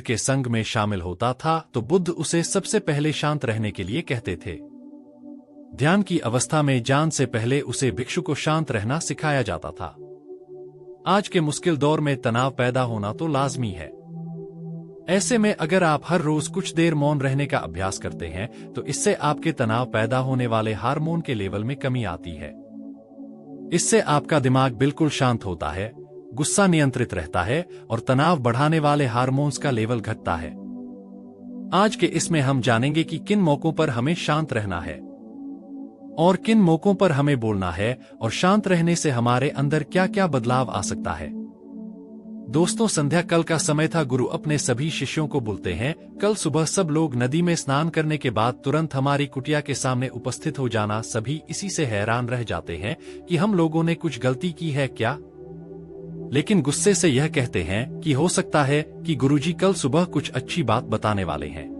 के संग में शामिल होता था तो बुद्ध उसे सबसे पहले शांत रहने के लिए कहते थे। ध्यान की अवस्था में जान से पहले उसे भिक्षु को शांत रहना सिखाया जाता था। आज के मुश्किल दौर में तनाव पैदा होना तो लाजमी है। ऐसे में अगर आप हर रोज कुछ देर मौन रहने का अभ्यास करते हैं तो इससे आपके तनाव पैदा होने वाले हार्मोन के लेवल में कमी आती है। इससे आपका दिमाग बिल्कुल शांत होता है, गुस्सा नियंत्रित रहता है और तनाव बढ़ाने वाले हार्मोन्स का लेवल घटता है। आज के इसमें हम जानेंगे कि किन मौकों पर हमें शांत रहना है और किन मौकों पर हमें बोलना है और शांत रहने से हमारे अंदर क्या क्या बदलाव आ सकता है। दोस्तों, संध्या काल का समय था। गुरु अपने सभी शिष्यों को बोलते हैं, कल सुबह सब लोग नदी में स्नान करने के बाद तुरंत हमारी कुटिया के सामने उपस्थित हो जाना। सभी इसी से हैरान रह जाते हैं कि हम लोगों ने कुछ गलती की है क्या, लेकिन गुस्से से यह कहते हैं कि हो सकता है कि गुरुजी कल सुबह कुछ अच्छी बात बताने वाले हैं।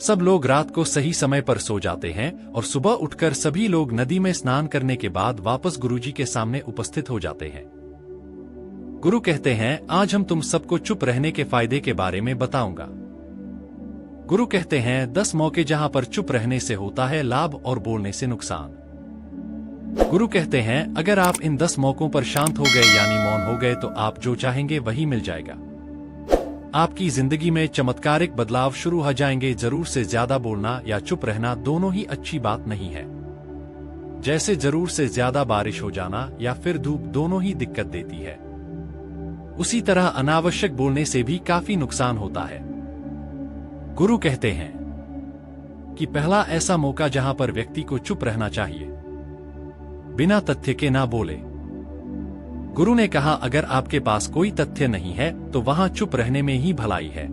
सब लोग रात को सही समय पर सो जाते हैं और सुबह उठकर सभी लोग नदी में स्नान करने के बाद वापस गुरुजी के सामने उपस्थित हो जाते हैं। गुरु कहते हैं, आज हम तुम सबको चुप रहने के फायदे के बारे में बताऊंगा। गुरु कहते हैं, 10 मौके जहां पर चुप रहने से होता है लाभ और बोलने से नुकसान। गुरु कहते हैं, अगर आप इन 10 मौकों पर शांत हो गए यानी मौन हो गए तो आप जो चाहेंगे वही मिल जाएगा। आपकी जिंदगी में चमत्कारिक बदलाव शुरू हो जाएंगे। जरूर से ज्यादा बोलना या चुप रहना दोनों ही अच्छी बात नहीं है। जैसे जरूर से ज्यादा बारिश हो जाना या फिर धूप दोनों ही दिक्कत देती है, उसी तरह अनावश्यक बोलने से भी काफी नुकसान होता है। गुरु कहते हैं कि पहला ऐसा मौका जहां पर व्यक्ति को चुप रहना चाहिए, बिना तथ्य के ना बोले। गुरु ने कहा, अगर आपके पास कोई तथ्य नहीं है तो वहां चुप रहने में ही भलाई है।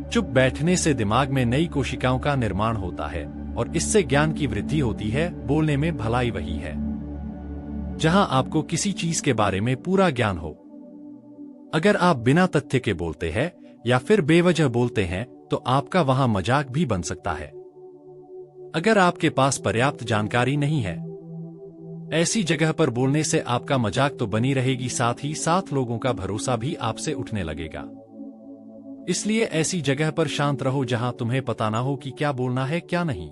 चुप बैठने से दिमाग में नई कोशिकाओं का निर्माण होता है और इससे ज्ञान की वृद्धि होती है। बोलने में भलाई वही है जहां आपको किसी चीज के बारे में पूरा ज्ञान हो। अगर आप बिना तथ्य के बोलते हैं या फिर बेवजह बोलते हैं तो आपका वहां मजाक भी बन सकता है। अगर आपके पास पर्याप्त जानकारी नहीं है, ऐसी जगह पर बोलने से आपका मजाक तो बनी रहेगी, साथ ही साथ लोगों का भरोसा भी आपसे उठने लगेगा। इसलिए ऐसी जगह पर शांत रहो जहां तुम्हें पता ना हो कि क्या बोलना है क्या नहीं।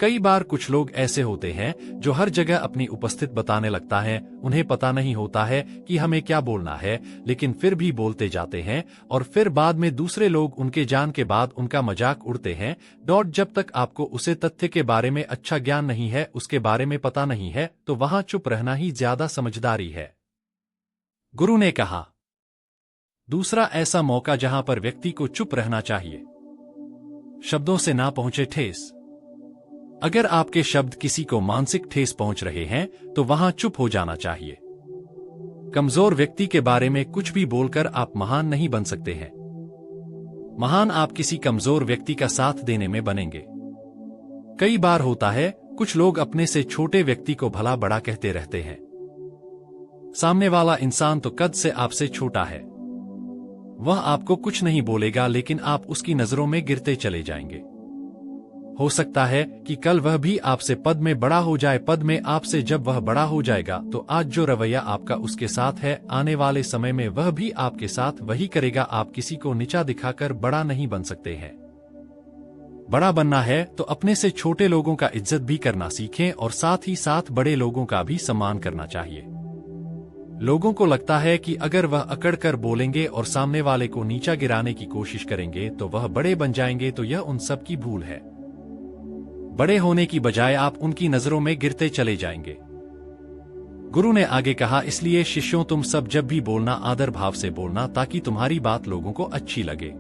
कई बार कुछ लोग ऐसे होते हैं जो हर जगह अपनी उपस्थित बताने लगता है। उन्हें पता नहीं होता है कि हमें क्या बोलना है, लेकिन फिर भी बोलते जाते हैं और फिर बाद में दूसरे लोग उनके जान के बाद उनका मजाक उड़ते हैं। जब तक आपको उसे तथ्य के बारे में अच्छा ज्ञान नहीं है, उसके बारे में पता नहीं है, तो वहां चुप रहना ही ज्यादा समझदारी है। गुरु ने कहा, दूसरा ऐसा मौका जहां पर व्यक्ति को चुप रहना चाहिए, शब्दों से ना पहुंचे ठेस। अगर आपके शब्द किसी को मानसिक ठेस पहुंच रहे हैं तो वहां चुप हो जाना चाहिए। कमजोर व्यक्ति के बारे में कुछ भी बोलकर आप महान नहीं बन सकते हैं। महान आप किसी कमजोर व्यक्ति का साथ देने में बनेंगे। कई बार होता है कुछ लोग अपने से छोटे व्यक्ति को भला बड़ा कहते रहते हैं। सामने वाला इंसान तो कद से आपसे छोटा है, वह आपको कुछ नहीं बोलेगा, लेकिन आप उसकी नजरों में गिरते चले जाएंगे। हो सकता है कि कल वह भी आपसे पद में बड़ा हो जाए। पद में आपसे जब वह बड़ा हो जाएगा तो आज जो रवैया आपका उसके साथ है, आने वाले समय में वह भी आपके साथ वही करेगा। आप किसी को नीचा दिखाकर बड़ा नहीं बन सकते हैं। बड़ा बनना है तो अपने से छोटे लोगों का इज्जत भी करना सीखें और साथ ही साथ बड़े लोगों का भी सम्मान करना चाहिए। लोगों को लगता है कि अगर वह अकड़ कर बोलेंगे और सामने वाले को नीचा गिराने की कोशिश करेंगे तो वह बड़े बन जाएंगे, तो यह उन सब की भूल है। बड़े होने की बजाय आप उनकी नजरों में गिरते चले जाएंगे। गुरु ने आगे कहा, इसलिए शिष्यों तुम सब जब भी बोलना आदर भाव से बोलना, ताकि तुम्हारी बात लोगों को अच्छी लगे।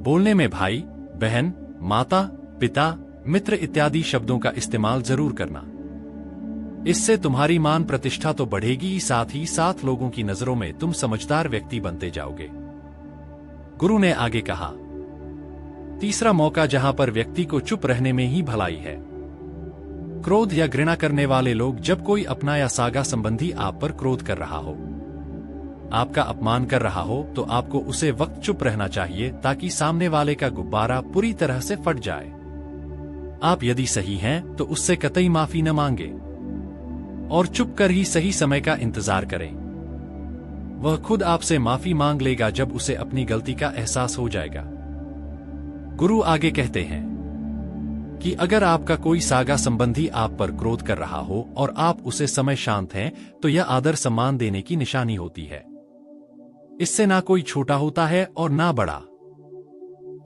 बोलने में भाई, बहन, माता, पिता, मित्र इत्यादि शब्दों का इस्तेमाल जरूर करना। इससे तुम्हारी मान प्रतिष्ठा तो बढ़ेगी, साथ ही साथ लोगों की नजरों में तुम समझदार व्यक्ति बनते जाओगे। गुरु ने आगे कहा, तीसरा मौका जहां पर व्यक्ति को चुप रहने में ही भलाई है। क्रोध या घृणा करने वाले लोग, जब कोई अपना या सागा संबंधी आप पर क्रोध कर रहा हो, आपका अपमान कर रहा हो, तो आपको उसे वक्त चुप रहना चाहिए ताकि सामने वाले का गुब्बारा पूरी तरह से फट जाए। आप यदि सही हैं तो उससे कतई माफी न मांगे और चुप कर ही सही समय का इंतजार करें। वह खुद आपसे माफी मांग लेगा जब उसे अपनी गलती का एहसास हो जाएगा। गुरु आगे कहते हैं कि अगर आपका कोई सागा संबंधी आप पर क्रोध कर रहा हो और आप उसे समय शांत हैं, तो यह आदर सम्मान देने की निशानी होती है। इससे ना कोई छोटा होता है और ना बड़ा।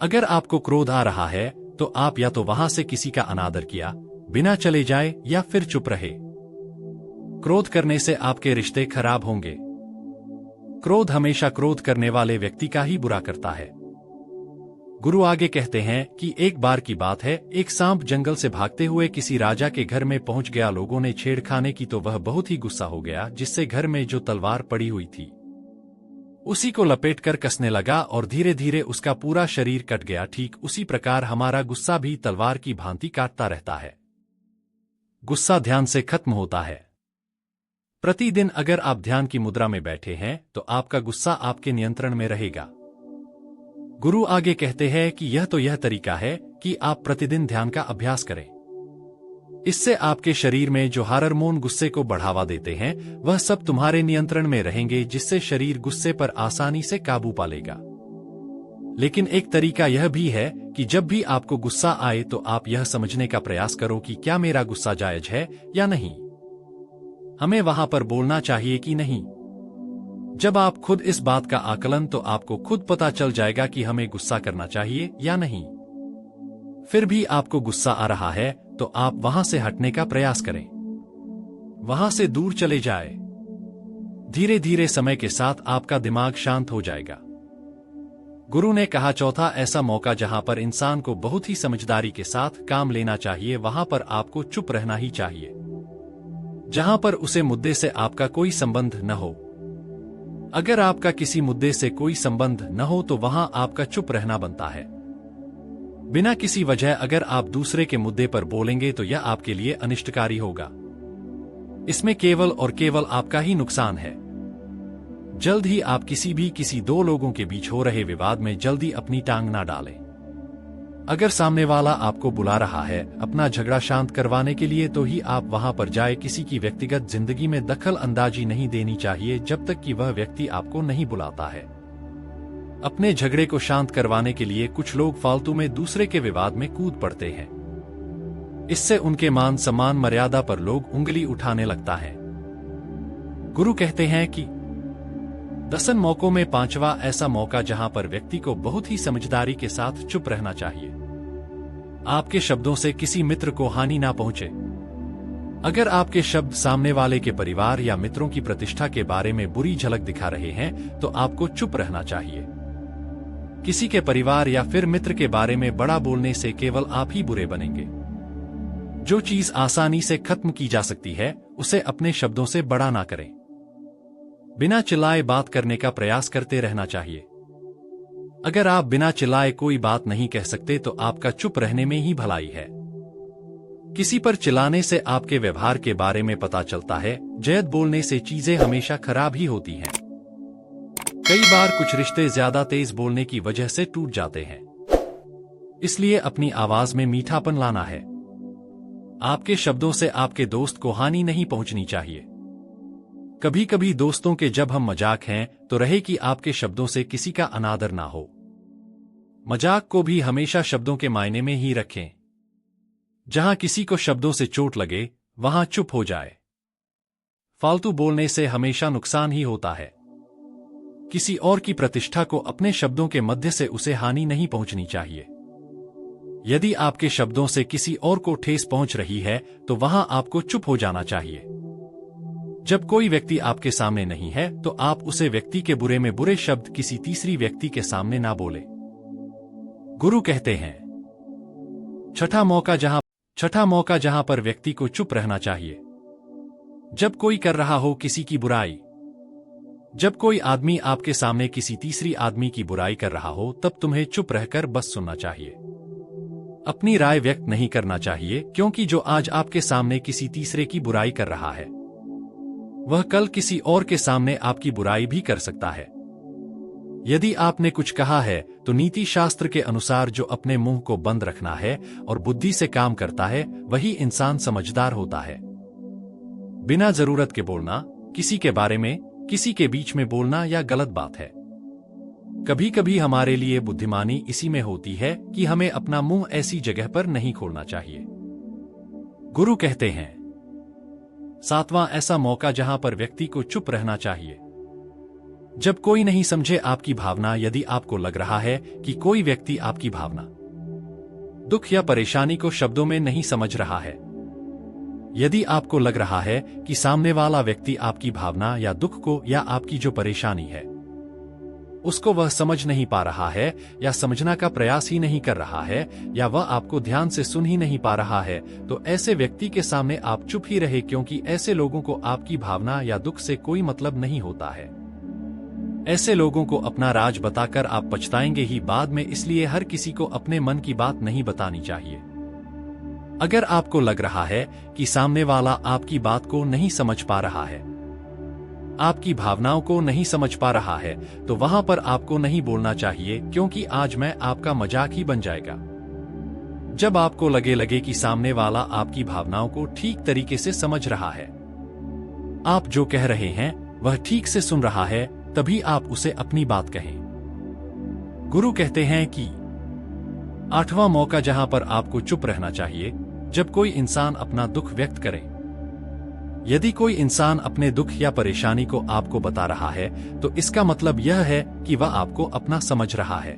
अगर आपको क्रोध आ रहा है तो आप या तो वहां से किसी का अनादर किया बिना चले जाए या फिर चुप रहे। क्रोध करने से आपके रिश्ते खराब होंगे। क्रोध हमेशा क्रोध करने वाले व्यक्ति का ही बुरा करता है। गुरु आगे कहते हैं कि एक बार की बात है, एक सांप जंगल से भागते हुए किसी राजा के घर में पहुंच गया। लोगों ने छेड़खानी की तो वह बहुत ही गुस्सा हो गया, जिससे घर में जो तलवार पड़ी हुई थी उसी को लपेटकर कसने लगा और धीरे धीरे उसका पूरा शरीर कट गया। ठीक उसी प्रकार हमारा गुस्सा भी तलवार की भांति काटता रहता है। गुस्सा ध्यान से खत्म होता है। प्रतिदिन अगर आप ध्यान की मुद्रा में बैठे हैं तो आपका गुस्सा आपके नियंत्रण में रहेगा। गुरु आगे कहते हैं कि यह तरीका है कि आप प्रतिदिन ध्यान का अभ्यास करें। इससे आपके शरीर में जो हार्मोन गुस्से को बढ़ावा देते हैं वह सब तुम्हारे नियंत्रण में रहेंगे, जिससे शरीर गुस्से पर आसानी से काबू पा लेगा। लेकिन एक तरीका यह भी है कि जब भी आपको गुस्सा आए तो आप यह समझने का प्रयास करो कि क्या मेरा गुस्सा जायज है या नहीं। हमें वहां पर बोलना चाहिए कि नहीं। जब आप खुद इस बात का आकलन, तो आपको खुद पता चल जाएगा कि हमें गुस्सा करना चाहिए या नहीं। फिर भी आपको गुस्सा आ रहा है तो आप वहां से हटने का प्रयास करें, वहां से दूर चले जाए। धीरे धीरे समय के साथ आपका दिमाग शांत हो जाएगा। गुरु ने कहा चौथा ऐसा मौका जहां पर इंसान को बहुत ही समझदारी के साथ काम लेना चाहिए, वहां पर आपको चुप रहना ही चाहिए। जहां पर उसे मुद्दे से आपका कोई संबंध न हो। अगर आपका किसी मुद्दे से कोई संबंध न हो तो वहां आपका चुप रहना बनता है। बिना किसी वजह अगर आप दूसरे के मुद्दे पर बोलेंगे तो यह आपके लिए अनिष्टकारी होगा। इसमें केवल और केवल आपका ही नुकसान है। जल्द ही आप किसी दो लोगों के बीच हो रहे विवाद में जल्दी अपनी टांग ना डालें। अगर सामने वाला आपको बुला रहा है अपना झगड़ा शांत करवाने के लिए, तो ही आप वहां पर जाए। किसी की व्यक्तिगत जिंदगी में दखल अंदाजी नहीं देनी चाहिए जब तक कि वह व्यक्ति आपको नहीं बुलाता है। अपने झगड़े को शांत करवाने के लिए कुछ लोग फालतू में दूसरे के विवाद में कूद पड़ते हैं। इससे उनके मान सम्मान मर्यादा पर लोग उंगली उठाने लगता है। गुरु कहते हैं कि 10 मौकों में 5वां ऐसा मौका जहां पर व्यक्ति को बहुत ही समझदारी के साथ चुप रहना चाहिए। आपके शब्दों से किसी मित्र को हानि ना पहुंचे। अगर आपके शब्द सामने वाले के परिवार या मित्रों की प्रतिष्ठा के बारे में बुरी झलक दिखा रहे हैं तो आपको चुप रहना चाहिए। किसी के परिवार या फिर मित्र के बारे में बड़ा बोलने से केवल आप ही बुरे बनेंगे। जो चीज आसानी से खत्म की जा सकती है उसे अपने शब्दों से बड़ा ना करें। बिना चिल्लाए बात करने का प्रयास करते रहना चाहिए। अगर आप बिना चिल्लाए कोई बात नहीं कह सकते तो आपका चुप रहने में ही भलाई है। किसी पर चिल्लाने से आपके व्यवहार के बारे में पता चलता है। जयद बोलने से चीजें हमेशा खराब ही होती हैं। कई बार कुछ रिश्ते ज्यादा तेज बोलने की वजह से टूट जाते हैं। इसलिए अपनी आवाज में मीठापन लाना है। आपके शब्दों से आपके दोस्त को हानि नहीं पहुंचनी चाहिए। कभी कभी दोस्तों के जब हम मजाक हैं तो रहे कि आपके शब्दों से किसी का अनादर ना हो। मजाक को भी हमेशा शब्दों के मायने में ही रखें। जहां किसी को शब्दों से चोट लगे वहां चुप हो जाए। फालतू बोलने से हमेशा नुकसान ही होता है। किसी और की प्रतिष्ठा को अपने शब्दों के मध्य से उसे हानि नहीं पहुंचनी चाहिए। यदि आपके शब्दों से किसी और को ठेस पहुंच रही है तो वहां आपको चुप हो जाना चाहिए। जब कोई व्यक्ति आपके सामने नहीं है तो आप उसे व्यक्ति के बुरे में बुरे शब्द किसी तीसरी व्यक्ति के सामने ना बोले। गुरु कहते हैं छठा मौका जहां पर व्यक्ति को चुप रहना चाहिए। जब कोई कर रहा हो किसी की बुराई, जब कोई आदमी आपके सामने किसी तीसरी आदमी की बुराई कर रहा हो, तब तुम्हें चुप रहकर बस सुनना चाहिए। अपनी राय व्यक्त नहीं करना चाहिए, क्योंकि जो आज आपके सामने किसी तीसरे की बुराई कर रहा है वह कल किसी और के सामने आपकी बुराई भी कर सकता है। यदि आपने कुछ कहा है तो नीति शास्त्र के अनुसार जो अपने मुंह को बंद रखना है और बुद्धि से काम करता है वही इंसान समझदार होता है। बिना जरूरत के बोलना, किसी के बारे में किसी के बीच में बोलना या गलत बात है। कभी कभी हमारे लिए बुद्धिमानी इसी में होती है कि हमें अपना मुंह ऐसी जगह पर नहीं खोलना चाहिए। गुरु कहते हैं, 7वां ऐसा मौका जहां पर व्यक्ति को चुप रहना चाहिए। जब कोई नहीं समझे आपकी भावना, यदि आपको लग रहा है कि कोई व्यक्ति आपकी भावना, दुख या परेशानी को शब्दों में नहीं समझ रहा है, यदि आपको लग रहा है कि सामने वाला व्यक्ति आपकी भावना या दुख को या आपकी जो परेशानी है उसको वह समझ नहीं पा रहा है या समझना का प्रयास ही नहीं कर रहा है या वह आपको ध्यान से सुन ही नहीं पा रहा है, तो ऐसे व्यक्ति के सामने आप चुप ही रहे, क्योंकि ऐसे लोगों को आपकी भावना या दुख से कोई मतलब नहीं होता है। ऐसे लोगों को अपना राज बताकर आप पछताएंगे ही बाद में, इसलिए हर किसी को अपने मन की बात नहीं बतानी चाहिए। अगर आपको लग रहा है कि सामने वाला आपकी बात को नहीं समझ पा रहा है, आपकी भावनाओं को नहीं समझ पा रहा है, तो वहां पर आपको नहीं बोलना चाहिए, क्योंकि आज मैं आपका मजाक ही बन जाएगा। जब आपको लगे कि सामने वाला आपकी भावनाओं को ठीक तरीके से समझ रहा है, आप जो कह रहे हैं वह ठीक से सुन रहा है, तभी आप उसे अपनी बात कहें। गुरु कहते हैं कि 8वां मौका जहां पर आपको चुप रहना चाहिए, जब कोई इंसान अपना दुख व्यक्त करे। यदि कोई इंसान अपने दुख या परेशानी को आपको बता रहा है, तो इसका मतलब यह है कि वह आपको अपना समझ रहा है।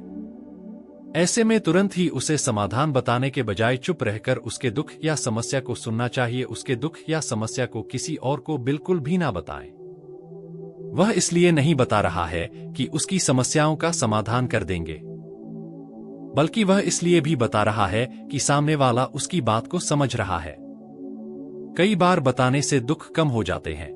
ऐसे में तुरंत ही उसे समाधान बताने के बजाय चुप रहकर उसके दुख या समस्या को सुनना चाहिए। उसके दुख या समस्या को किसी और को बिल्कुल भी ना बताएं। वह इसलिए नहीं बता रहा है कि उसकी समस्याओं का समाधान कर देंगे, बल्कि वह इसलिए भी बता रहा है कि सामने वाला उसकी बात को समझ रहा है। कई बार बताने से दुख कम हो जाते हैं।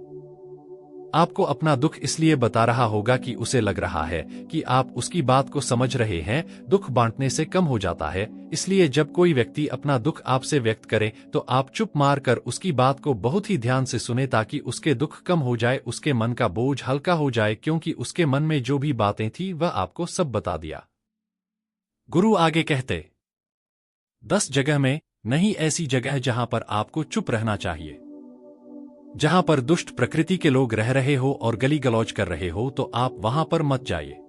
आपको अपना दुख इसलिए बता रहा होगा कि उसे लग रहा है कि आप उसकी बात को समझ रहे हैं। दुख बांटने से कम हो जाता है। इसलिए जब कोई व्यक्ति अपना दुख आपसे व्यक्त करे, तो आप चुप मार कर उसकी बात को बहुत ही ध्यान से सुने, ताकि उसके दुख कम हो जाए, उसके मन का बोझ हल्का हो जाए, क्योंकि उसके मन में जो भी बातें थी वह आपको सब बता दिया। गुरु आगे कहते, 10 जगह में नहीं ऐसी जगह जहां पर आपको चुप रहना चाहिए। जहां पर दुष्ट प्रकृति के लोग रह रहे हो और गली गलौज कर रहे हो, तो आप वहां पर मत जाइए।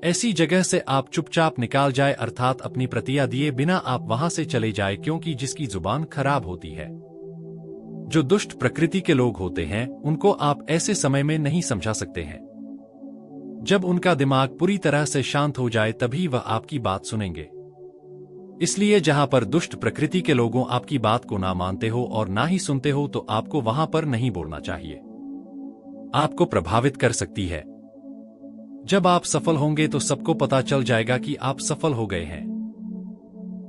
ऐसी जगह से आप चुपचाप निकाल जाए, अर्थात अपनी प्रतिक्रिया दिए बिना आप वहां से चले जाए, क्योंकि जिसकी जुबान खराब होती है, जो दुष्ट प्रकृति के लोग होते हैं, उनको आप ऐसे समय में नहीं समझा सकते हैं। जब उनका दिमाग पूरी तरह से शांत हो जाए, तभी वह आपकी बात सुनेंगे। इसलिए जहां पर दुष्ट प्रकृति के लोगों आपकी बात को ना मानते हो और ना ही सुनते हो, तो आपको वहां पर नहीं बोलना चाहिए। आपको प्रभावित कर सकती है। जब आप सफल होंगे तो सबको पता चल जाएगा कि आप सफल हो गए हैं।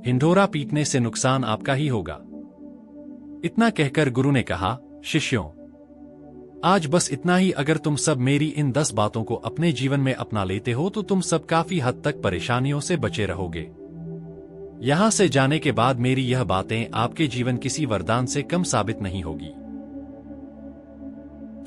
हिंडोरा पीटने से नुकसान आपका ही होगा। इतना कहकर गुरु ने कहा, शिष्यों, आज बस इतना ही। अगर तुम सब मेरी इन 10 बातों को अपने जीवन में अपना लेते हो, तो तुम सब काफी हद तक परेशानियों से बचे रहोगे। यहां से जाने के बाद मेरी यह बातें आपके जीवन किसी वरदान से कम साबित नहीं होगी।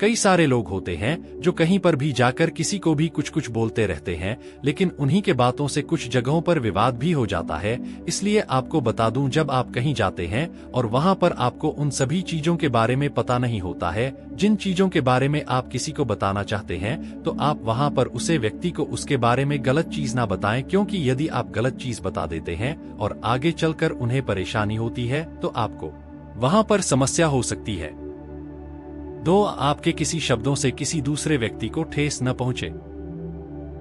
कई सारे लोग होते हैं जो कहीं पर भी जाकर किसी को भी कुछ कुछ बोलते रहते हैं, लेकिन उन्हीं के बातों से कुछ जगहों पर विवाद भी हो जाता है। इसलिए आपको बता दूं, जब आप कहीं जाते हैं और वहां पर आपको उन सभी चीजों के बारे में पता नहीं होता है, जिन चीजों के बारे में आप किसी को बताना चाहते हैं, तो आप वहां पर उसे व्यक्ति को उसके बारे में गलत चीज ना बताएं, क्योंकि यदि आप गलत चीज बता देते हैं और आगे चलकर उन्हें परेशानी होती है, तो आपको वहां पर समस्या हो सकती है। दो, आपके किसी शब्दों से किसी दूसरे व्यक्ति को ठेस न पहुंचे।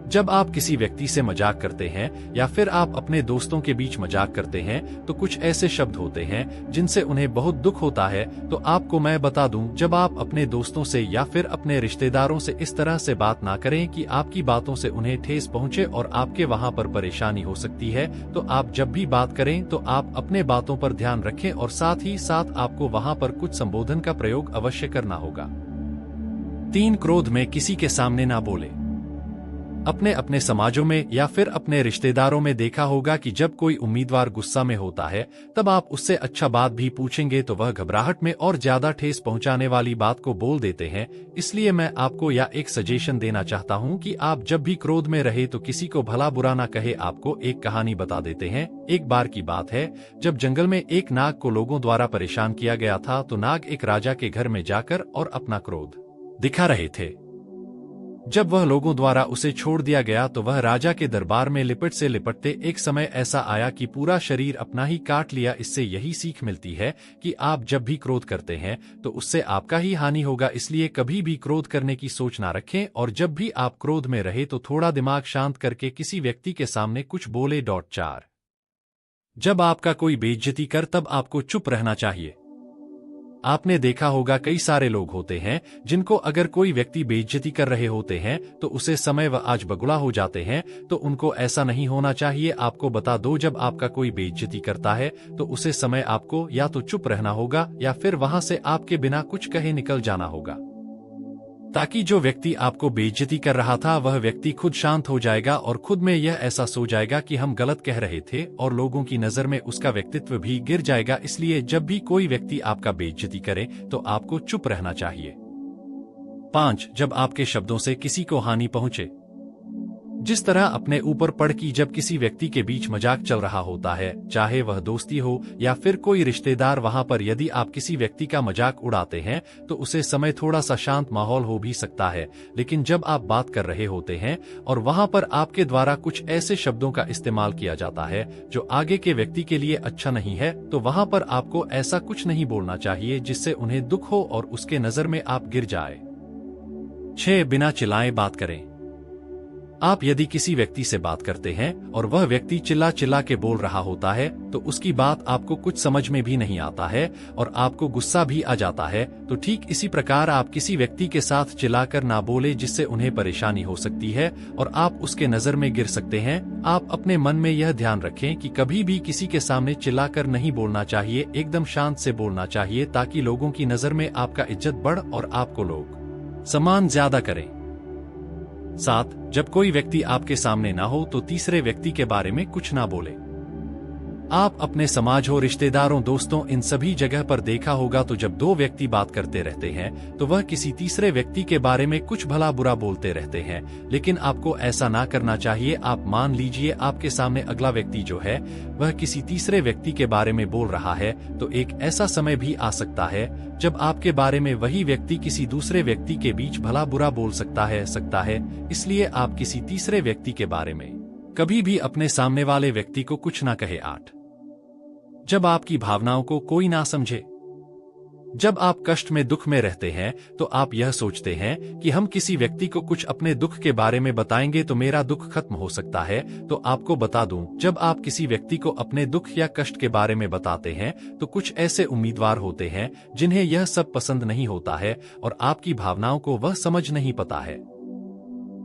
जब आप किसी व्यक्ति से मजाक करते हैं या फिर आप अपने दोस्तों के बीच मजाक करते हैं, तो कुछ ऐसे शब्द होते हैं जिनसे उन्हें बहुत दुख होता है। तो आपको मैं बता दूं, जब आप अपने दोस्तों से या फिर अपने रिश्तेदारों से इस तरह से बात ना करें कि आपकी बातों से उन्हें ठेस पहुंचे और आपके वहां पर परेशानी हो सकती है। तो आप जब भी बात करें तो आप अपने बातों पर ध्यान रखें और साथ ही साथ आपको वहां पर कुछ संबोधन का प्रयोग अवश्य करना होगा। 3, क्रोध में किसी के सामने ना बोले। अपने अपने समाजों में या फिर अपने रिश्तेदारों में देखा होगा कि जब कोई उम्मीदवार गुस्सा में होता है, तब आप उससे अच्छा बात भी पूछेंगे तो वह घबराहट में और ज्यादा ठेस पहुंचाने वाली बात को बोल देते हैं। इसलिए मैं आपको एक सजेशन देना चाहता हूं कि आप जब भी क्रोध में रहे तो किसी को भला बुरा ना कहे। आपको एक कहानी बता देते हैं। एक बार की बात है, जब जंगल में एक नाग को लोगों द्वारा परेशान किया गया था, तो नाग एक राजा के घर में जाकर और अपना क्रोध दिखा रहे थे। जब वह लोगों द्वारा उसे छोड़ दिया गया तो वह राजा के दरबार में लिपट से लिपटते एक समय ऐसा आया कि पूरा शरीर अपना ही काट लिया। इससे यही सीख मिलती है कि आप जब भी क्रोध करते हैं तो उससे आपका ही हानि होगा, इसलिए कभी भी क्रोध करने की सोच ना रखें और जब भी आप क्रोध में रहे तो थोड़ा दिमाग शांत करके किसी व्यक्ति के सामने कुछ बोले। 4 जब आपका कोई बेइज्जती कर तब आपको चुप रहना चाहिए। आपने देखा होगा कई सारे लोग होते हैं जिनको अगर कोई व्यक्ति बेइज्जती कर रहे होते हैं तो उसे समय व आज बगुला हो जाते हैं, तो उनको ऐसा नहीं होना चाहिए। आपको बता दो, जब आपका कोई बेइज्जती करता है तो उसे समय आपको या तो चुप रहना होगा या फिर वहां से आपके बिना कुछ कहे निकल जाना होगा, ताकि जो व्यक्ति आपको बेइज्जती कर रहा था वह व्यक्ति खुद शांत हो जाएगा और खुद में यह एहसास हो जाएगा कि हम गलत कह रहे थे और लोगों की नजर में उसका व्यक्तित्व भी गिर जाएगा। इसलिए जब भी कोई व्यक्ति आपका बेइज्जती करे तो आपको चुप रहना चाहिए। 5 जब आपके शब्दों से किसी को हानि पहुंचे। जिस तरह अपने ऊपर पड़ कि जब किसी व्यक्ति के बीच मजाक चल रहा होता है, चाहे वह दोस्ती हो या फिर कोई रिश्तेदार, वहां पर यदि आप किसी व्यक्ति का मजाक उड़ाते हैं तो उसे समय थोड़ा सा शांत माहौल हो भी सकता है, लेकिन जब आप बात कर रहे होते हैं और वहां पर आपके द्वारा कुछ ऐसे शब्दों का इस्तेमाल किया जाता है जो आगे के व्यक्ति के लिए अच्छा नहीं है, तो वहां पर आपको ऐसा कुछ नहीं बोलना चाहिए जिससे उन्हें दुख हो और उसके नजर में आप गिर जाए। 6 बिना चिल्लाए बात करें। आप यदि किसी व्यक्ति से बात करते हैं और वह व्यक्ति चिल्ला चिल्ला के बोल रहा होता है तो उसकी बात आपको कुछ समझ में भी नहीं आता है और आपको गुस्सा भी आ जाता है, तो ठीक इसी प्रकार आप किसी व्यक्ति के साथ चिल्लाकर ना बोले जिससे उन्हें परेशानी हो सकती है और आप उसके नजर में गिर सकते हैं। आप अपने मन में यह ध्यान रखें कि कभी भी किसी के सामने चिल्लाकर नहीं बोलना चाहिए, एकदम शांत से बोलना चाहिए ताकि लोगों की नजर में आपका इज्जत बढ़ और आपको लोग सम्मान ज्यादा करें। 7 जब कोई व्यक्ति आपके सामने ना हो तो तीसरे व्यक्ति के बारे में कुछ ना बोले। आप अपने समाज हो, रिश्तेदारों, दोस्तों, इन सभी जगह पर देखा होगा तो जब 2 व्यक्ति बात करते रहते हैं तो वह किसी तीसरे व्यक्ति के बारे में कुछ भला बुरा बोलते रहते हैं, लेकिन आपको ऐसा ना करना चाहिए। आप मान लीजिए आपके सामने अगला व्यक्ति जो है वह किसी तीसरे व्यक्ति के बारे में बोल रहा है, तो एक ऐसा समय भी आ सकता है जब आपके बारे में वही व्यक्ति किसी दूसरे व्यक्ति के बीच भला बुरा बोल सकता है। इसलिए आप किसी तीसरे व्यक्ति के बारे में कभी भी अपने सामने वाले व्यक्ति को कुछ ना कहे। 8 जब आपकी भावनाओं को कोई ना समझे। जब आप कष्ट में, दुख में रहते हैं तो आप यह सोचते हैं कि हम किसी व्यक्ति को कुछ अपने दुख के बारे में बताएंगे तो मेरा दुख खत्म हो सकता है। तो आपको बता दूं, जब आप किसी व्यक्ति को अपने दुख या कष्ट के बारे में बताते हैं तो कुछ ऐसे उम्मीदवार होते हैं जिन्हें यह सब पसंद नहीं होता है और आपकी भावनाओं को वह समझ नहीं पाता है,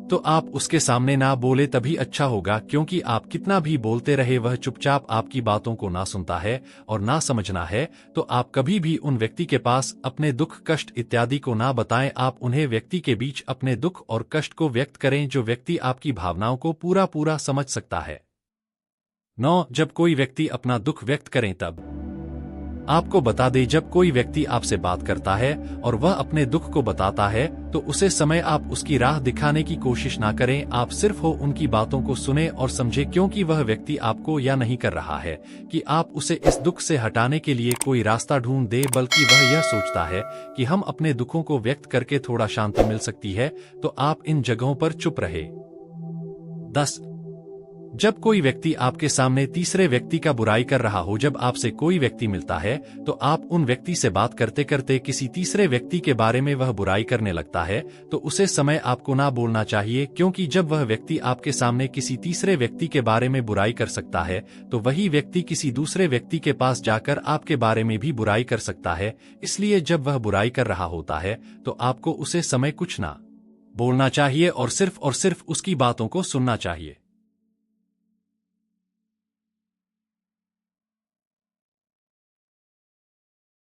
तो आप उसके सामने ना बोले तभी अच्छा होगा, क्योंकि आप कितना भी बोलते रहे वह चुपचाप आपकी बातों को ना सुनता है और ना समझना है। तो आप कभी भी उन व्यक्ति के पास अपने दुख, कष्ट इत्यादि को ना बताएं। आप उन्हें व्यक्ति के बीच अपने दुख और कष्ट को व्यक्त करें जो व्यक्ति आपकी भावनाओं को पूरा समझ सकता है। 9 जब कोई व्यक्ति अपना दुख व्यक्त करें तब आपको बता दे, जब कोई व्यक्ति आपसे बात करता है और वह अपने दुख को बताता है तो उसे समय आप उसकी राह दिखाने की कोशिश ना करें। आप सिर्फ हो उनकी बातों को सुने और समझे, क्योंकि वह व्यक्ति आपको या नहीं कर रहा है कि आप उसे इस दुख से हटाने के लिए कोई रास्ता ढूंढ दे, बल्कि वह यह सोचता है कि हम अपने दुखों को व्यक्त करके थोड़ा शांति मिल सकती है। तो आप इन जगहों पर चुप रहे। 10 जब कोई व्यक्ति आपके सामने तीसरे व्यक्ति का बुराई कर रहा हो। जब आपसे कोई व्यक्ति मिलता है तो आप उन व्यक्ति से बात करते करते किसी तीसरे व्यक्ति के बारे में वह बुराई करने लगता है तो उसे समय आपको ना बोलना चाहिए, क्योंकि जब वह व्यक्ति आपके सामने किसी तीसरे व्यक्ति के बारे में बुराई कर सकता है तो वही व्यक्ति किसी दूसरे व्यक्ति के पास जाकर आपके बारे में भी बुराई कर सकता है। इसलिए जब वह बुराई कर रहा होता है तो आपको उसे समय कुछ ना बोलना चाहिए और सिर्फ उसकी बातों को सुनना चाहिए।